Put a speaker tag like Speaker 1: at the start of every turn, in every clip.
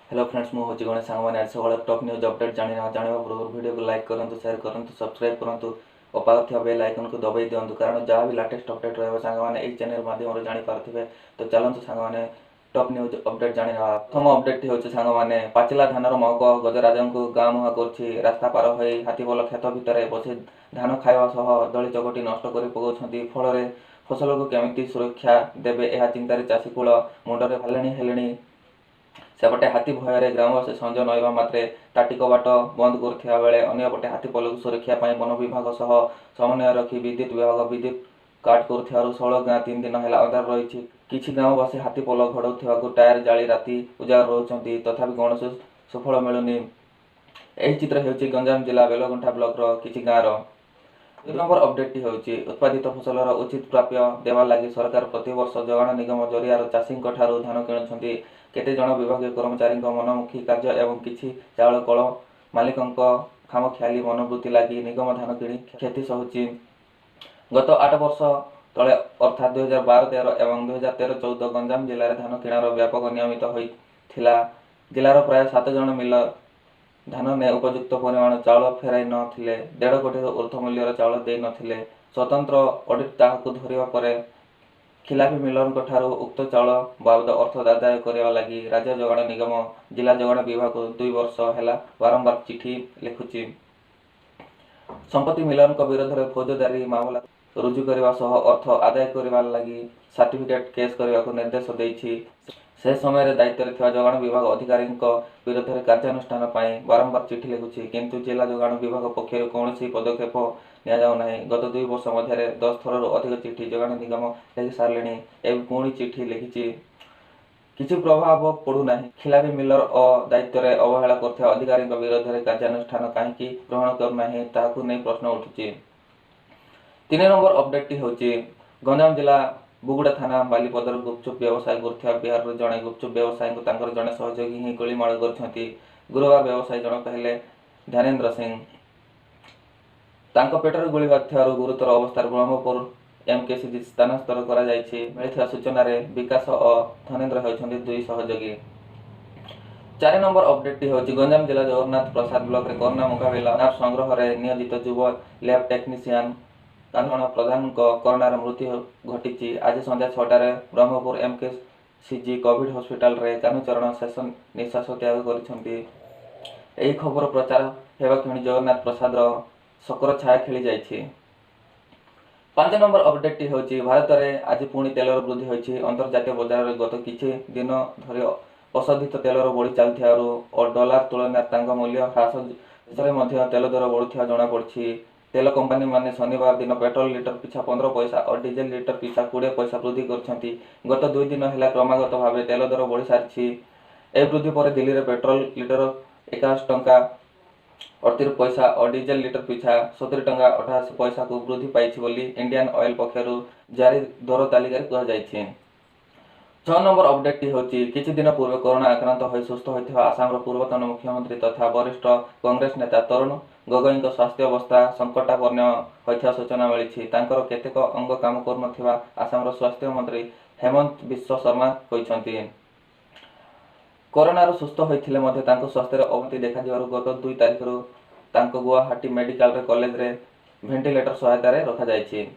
Speaker 1: Hello friends मु होची गणेश सांगवाने आज सकाळ टॉप न्यूज अपडेट जानिबा पूर्व वीडियो को लाइक करंतु शेयर करंतु सब्सक्राइब करंतु और पाखथिया बेल आइकन को दबाई दियंतु कारण जहाँ भी लेटेस्ट अपडेट रहबा सांगवाने एई चैनल माध्यम रे जानि पारथिबे। तो चलंतु सांगवाने टॉप न्यूज अपडेट जानिबा। प्रथम अपडेट टी होची सांगवाने पाचिला धानर महक गजराजन को गाँ मुहा करछि रास्ता पार होई हाथी बोल खेत भितरे बसी धान खाइबा सह दली चकटी नष्ट करि पकाउछंती। फଳରେ फसल को केमिति सुरक्षा देबे एहा चिंतारे चाषी कूल मुंडरे भालेणी हेलेणी। सेपटे हाथी भୟରେ ग्रामवासी संजय नईवा मात्रे ताटिक बाट बंद करुवा बेले अंपटे हाथी पल को सुरक्षा वन विभाग सह समन्वय रखी विद्युत विभाग विद्युत काट कर षोल गाँ 3 दिन है अंधार रही। किछि ग्रामवासी हाथी पल घड़ाऊ टायर जाली राति उजार रोचंती तथापि कौन सुफल मिलुनी। यही चित्र होची गंजाम जिला बेलगुंठा ब्लॉक रो किछि गाँव। 2 नंबर अपडेट टी होची उत्पादित फसलर उचित प्राप्य देवा लगी सरकार प्रति वर्ष जोगाण निगम जरिया चाषी धान किणुछंती। केते जन विभागीय कर्मचारी मनमुखी कार्य एवं किछि चाउल कल मालिकों खामखियाली मनोवृत्ति लगी निगम धान किणी क्षति सहूची। गत 8 वर्ष तले अर्थात 2012-13 एवं 2013-14 गंजाम जिले में धान किणार व्यापक नियमित होइथिला। जिलार प्राय 7 जन मिल धान ने उपयुक्त परिमाण चाउल फेराई नथिले। 1.5 कोटी ऊर्ध्व मूल्यर चाउल दे नथिले। स्वतंत्र ऑडिट ताहाकु धरिबा परे खिलाफी मिलर ठारू उक्त चाउल बाबद अर्थ आदाय करने लगी राज्य जोगाण निगम जिला जोगाण विभाग को 2 वर्ष है बारंबार चिठी लिखुची। संपत्ति मिलन विरोध में फौजदारी मामला रुजु करने सह अर्थ आदाय करने लगी सर्टिफिकेट केस करने को निर्देश देछि। से समय दायित्व जोगाण विभाग अधिकारी विरोध में कार्यानुष्ठान बारंबार चिठी लिखुची किंतु जिला जोगाण विभाग पक्षर कौन पदक्षेप नियाजाउना। गत 2 वर्ष मध्य 10 थर अधिक चिठी जोगाण निगम लिखि सारे एवं पुणी चिठी लिखिची किसी प्रभाव पड़ूना। खिलाफी मिलर दायित्व में अवहेला करथिबा अधिकारी विरोध में कार्यानुष्ठान कहीं ग्रहण करना ताकू नहीं प्रश्न उठुची। 3 नंबर अपडेट टी होची गंजाम जिला बुगुड़ा थाना बालीपदर गुपचुप व्यवसाय कर बिहार जड़े गुपचुप व्यवसायी को जड़े सहयोगी ही गोलीमाड़ कर गुरुवार व्यवसायी जनक हेले ध्यानेन्द्र सिंह। पेटर गोली बाजू गुरुतर अवस्था ब्रह्मपुर एमकेसीजी स्थानांतर कर सूचना विकास और धनेन्द्र होती 2 सहयोगी। 4 नंबर अपडेट टी होची गंजाम जिला जगन्नाथ प्रसाद ब्लॉक रे कोरोना मुकाबला संग्रह में नियोजित युव लैब टेक्नीशियन कानून प्रधान कोरोनार मृत्यु घटी। आज संध्या 6टार ब्रह्मपुर एमकेसीजी कोविड हॉस्पिटल रे कानुचरण शेष निश्वास त्याग कर खबर प्रचार होगा क्षणी जगन्नाथ प्रसाद शोकर छाया खेली जाइए। 5 नंबर अपडेट टी होची भारत में आज पुणी तेलर वृद्धि होती। अंतर्जातीय बजार में गत किछि दिन धरी अशोधित तेलर बढ़ी चलू और डॉलर तुलन मूल्य ह्रास तेल दर बढ़ुवा जना पड़ी। तेल कंपनी माने शनिवार दिन पेट्रोल लीटर पिछा 15 पैसा और डीजेल लीटर पिछा 20 पैसा वृद्धि करछंती। गत 2 दिन है क्रमागत भाव तेल दर बढ़ी सारी। यह वृद्धि पर दिल्ली में पेट्रोल लीटर 81 टंका 38 पैसा और डीजेल लीटर पिछा 70 टंका 88 पैसा को वृद्धि पाई बोली इंडियन ऑयल पक्षर जारी दर तालिका कहुई। 6 नंबर अपडेट टी होची किछि दिन पूर्व कोरोना आक्रांत हो सुस्थ होता आसाम पूर्वतन मुख्यमंत्री तथा वरिष्ठ कांग्रेस नेता तरुण गोगोई स्वास्थ्य अवस्था संकटापन्न होता सूचना मिली। केतेक अंग काम कर आसाम स्वास्थ्य मंत्री हेमंत विश्व शर्मा कहते कोरोना सुस्थ होते स्वास्थ्य अवनति देखा गत 2 तारिख गुवाहाटी मेडिकल कॉलेज रे वेंटिलेटर सहायता रखा जायछि।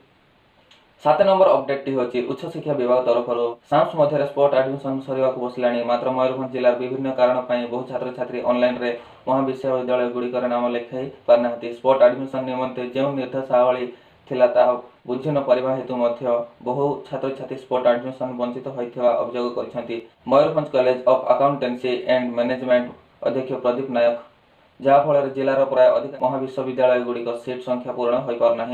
Speaker 1: 7 नंबर अपडेट टी होची उच्च शिक्षा विभाग तरफ साम्स मध्य स्पोर्ट एडमिशन सरिया बसला। मात्र मयूरभंज जिलार विभिन्न कारण बहु छात्र छात्री ऑनलाइन रे महाविश्वविद्यालय गुड़िकर नाम लिखाई पारना। स्पोर्ट एडमिशन निमंते जो निर्देशावली थिला ता बुझी न परिबा हेतु बहु छात्र छात्री स्पोर्ट एडमिशन वंचित होइथिबा अभियोग करछंती। Mayurbhanj college of accountancy and management अध्यक्ष प्रदीप नायक जहाँ फल जिलार प्राय अधिक महाविश्वविद्यालय गुड़िक सीट संख्या पूर्ण हो पारना।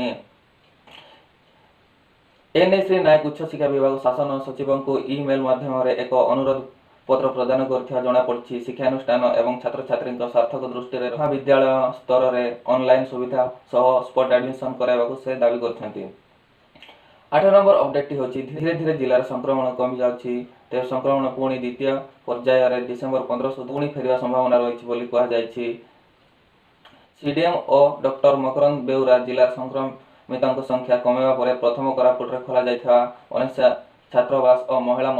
Speaker 1: एने श्री नायक उच्च शिक्षा विभाग शासन सचिव को ईमेल माध्यम एक अनुरोध पत्र प्रदान कर जना पड़ी। शिक्षानुष्ठान एवं छात्र छात्री सार्थक दृष्टि महाविद्यालय स्तर में ऑनलाइन सुविधा सह स्पोर्ट एडमिशन कराइबा से दावी कर। 8 नंबर अपडेट होची धीरे धीरे जिलार संक्रमण कमी जाउछि। ते संक्रमण पुणी द्वितीय पर्याय रे डिसेंबर 15 सुध पुणी फेरिया संभावना रही बोली कहा जायछि। सीडीएम और डॉक्टर मकरंद बेउरा जिलार संक्रमितों संख्या कमेवा पर प्रथम कोरापुट रे खोला जायथिबा 19 छात्रावास और महिला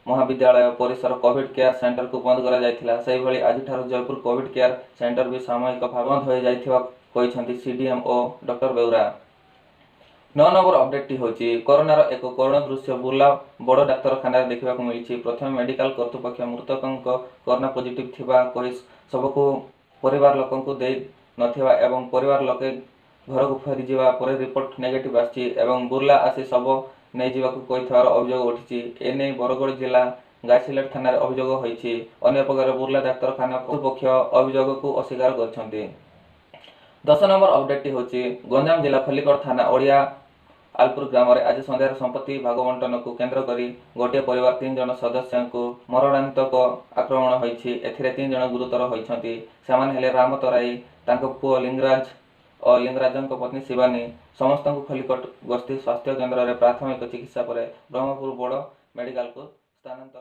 Speaker 1: महाविद्यालय परिसर कोविड केयर सेंटर को बंद करा जायथिला। सेहि भली आज ठारो जयपुर कोविड केयर सेंटर भी सामयिक भाव बंद हो जायथिबा कहिसंती CDMO doctor Beura. 9 number update टी होची कोरोनार एक करुण दृश्य बुर्ला बड़ डाक्तरखाना देखा मिली। प्रथम मेडिकल कर्तृपक्ष मृतक कोरोना पॉजिटिव थिबा कहि सबको परिवार लोकंकु दे नथिबा एवं परिवार लोके घर को फेरी जावा पर रिपोर्ट नेगेटिव आसी एवं बुर्ला आसी सब नहीं जावाक कहिथार अभियोग उठिछि। एने बरगड़ जिला गाइसिलेट थाना अभियोग होइछि। अन्य प्रकार बुर्ला डाक्तरखाना कर्तृपक्ष अभियोग को अस्वीकार करछन्ति। 10 नंबर अपडेट होची गंजाम जिला खलिकोट थाना ओडिया आलपुर ग्राम में आज संध्यार संपत्ति भागबंटन को केन्द्र करी गोटे परिवार 3 जन सदस्य को मरणांतक आक्रमण होइछि। एथिरे 3 जन गुरुतर होइछन्ति। सेमान हेले राम तराई तांको पुओ लिंगराज और लिंगराजन को पत्नी शिवानी। समस्त को खलिकोट गस्ती स्वास्थ्य केन्द्र में प्राथमिक चिकित्सा पर ब्रह्मपुर बड़ मेडिकल को स्थानांतर